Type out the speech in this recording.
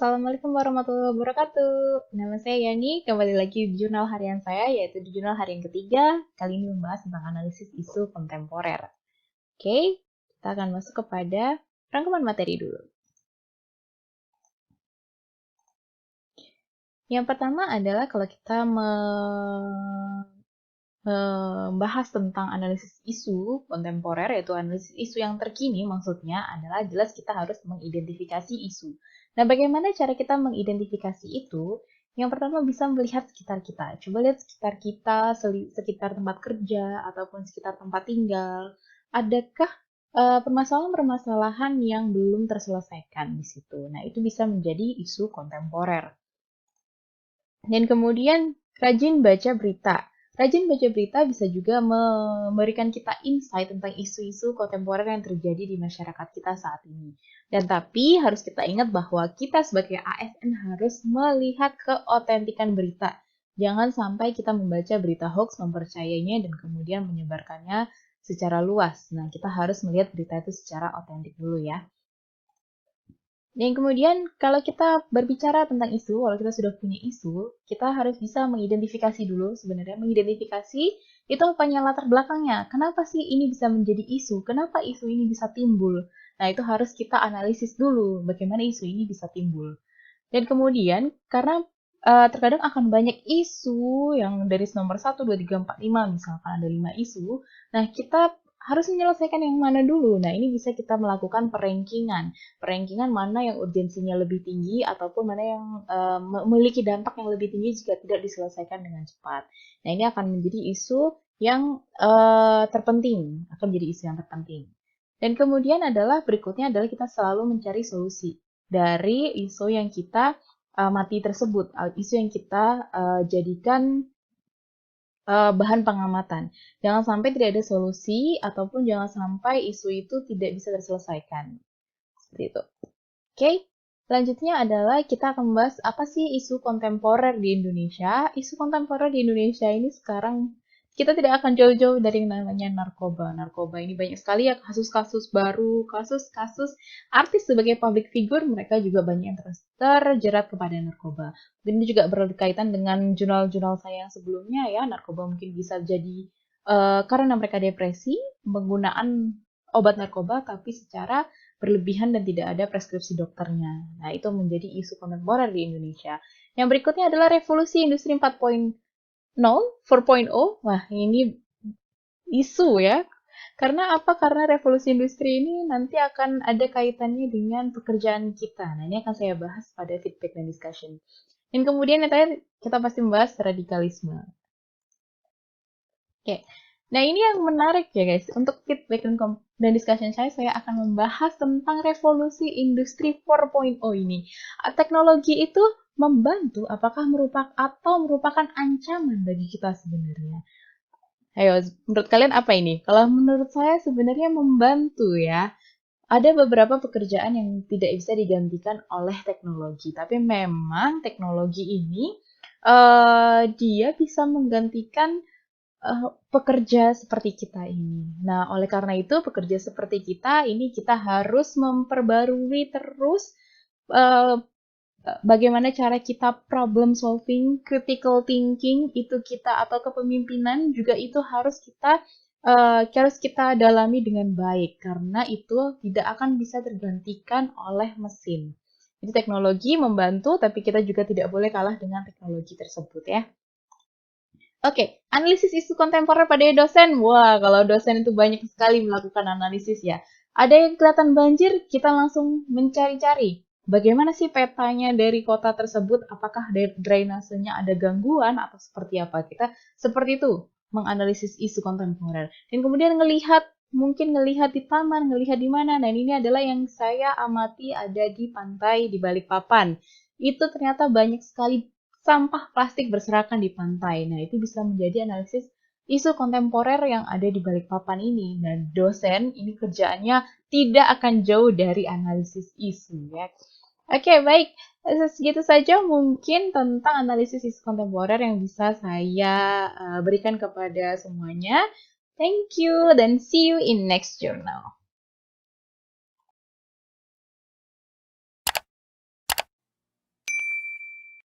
Assalamualaikum warahmatullahi wabarakatuh. Nama saya Yani, kembali lagi di jurnal harian saya, yaitu di jurnal harian ketiga. Kali ini membahas tentang analisis isu kontemporer. Oke, kita akan masuk kepada rangkuman materi dulu. Yang pertama adalah kalau kita membahas tentang analisis isu kontemporer, yaitu analisis isu yang terkini, maksudnya adalah jelas kita harus mengidentifikasi isu. Nah, bagaimana cara kita mengidentifikasi itu? Yang pertama bisa melihat sekitar kita. Coba lihat sekitar kita, sekitar tempat kerja, ataupun sekitar tempat tinggal. Adakah permasalahan-permasalahan yang belum terselesaikan di situ? Nah, itu bisa menjadi isu kontemporer. Dan kemudian rajin baca berita. Rajin baca berita bisa juga memberikan kita insight tentang isu-isu kontemporer yang terjadi di masyarakat kita saat ini. Dan tapi harus kita ingat bahwa kita sebagai ASN harus melihat keotentikan berita. Jangan sampai kita membaca berita hoax, mempercayainya, dan kemudian menyebarkannya secara luas. Nah, kita harus melihat berita itu secara otentik dulu ya. Dan kemudian kalau kita berbicara tentang isu, kalau kita sudah punya isu, kita harus bisa mengidentifikasi dulu sebenarnya. Mengidentifikasi itu apanya latar belakangnya. Kenapa sih ini bisa menjadi isu? Kenapa isu ini bisa timbul? Nah, itu harus kita analisis dulu bagaimana isu ini bisa timbul. Dan kemudian karena terkadang akan banyak isu yang dari nomor 1, 2, 3, 4, 5, misalkan ada 5 isu. Nah, kita harus menyelesaikan yang mana dulu. Nah, ini bisa kita melakukan perankingan. Perankingan mana yang urgensinya lebih tinggi ataupun mana yang memiliki dampak yang lebih tinggi jika tidak diselesaikan dengan cepat. Nah, ini akan menjadi isu yang terpenting, akan menjadi isu yang terpenting. Dan kemudian berikutnya adalah kita selalu mencari solusi dari isu yang kita mati tersebut, isu yang kita jadikan bahan pengamatan. Jangan sampai tidak ada solusi ataupun jangan sampai isu itu tidak bisa terselesaikan. Seperti itu. Oke, selanjutnya adalah kita akan membahas apa sih isu kontemporer di Indonesia. Isu kontemporer di Indonesia ini sekarang kita tidak akan jauh-jauh dari namanya narkoba. Narkoba ini banyak sekali ya kasus-kasus baru, kasus-kasus artis sebagai public figure, mereka juga banyak yang terjerat kepada narkoba. Dan ini juga berkaitan dengan jurnal-jurnal saya yang sebelumnya ya, narkoba mungkin bisa jadi karena mereka depresi, penggunaan obat narkoba tapi secara berlebihan dan tidak ada preskripsi dokternya. Nah, itu menjadi isu kontemporer di Indonesia. Yang berikutnya adalah revolusi industri 4.0, 4.0. Wah, ini isu ya. Karena apa? Karena revolusi industri ini nanti akan ada kaitannya dengan pekerjaan kita. Nah, ini akan saya bahas pada feedback dan discussion. Dan kemudian yang terakhir, kita pasti membahas radikalisme. Oke. Nah, ini yang menarik ya guys. Untuk feedback dan discussion saya akan membahas tentang revolusi industri 4.0 ini. Teknologi itu membantu apakah merupakan ancaman bagi kita sebenarnya? Ayo, menurut kalian apa ini? Kalau menurut saya sebenarnya membantu ya. Ada beberapa pekerjaan yang tidak bisa digantikan oleh teknologi, tapi memang teknologi ini dia bisa menggantikan pekerja seperti kita ini. Nah, oleh karena itu, pekerja seperti kita ini kita harus memperbarui terus bagaimana cara kita problem solving, critical thinking itu kita atau kepemimpinan juga itu harus kita dalami dengan baik karena itu tidak akan bisa tergantikan oleh mesin. Jadi teknologi membantu, tapi kita juga tidak boleh kalah dengan teknologi tersebut ya. Oke, analisis isu kontemporer pada dosen. Wah, kalau dosen itu banyak sekali melakukan analisis ya. Ada yang kelihatan banjir, kita langsung mencari-cari. Bagaimana sih petanya dari kota tersebut? Apakah drainasenya ada gangguan atau seperti apa? Kita seperti itu menganalisis isu kontemporer. Dan kemudian mungkin ngelihat di taman, ngelihat di mana. Nah, ini adalah yang saya amati ada di pantai di Balikpapan. Itu ternyata banyak sekali sampah plastik berserakan di pantai. Nah, itu bisa menjadi analisis isu kontemporer yang ada di Balikpapan ini. Dan dosen ini kerjaannya tidak akan jauh dari analisis isu ya. Oke, baik. Segitu saja mungkin tentang analisis isu kontemporer yang bisa saya berikan kepada semuanya. Thank you dan see you in next journal.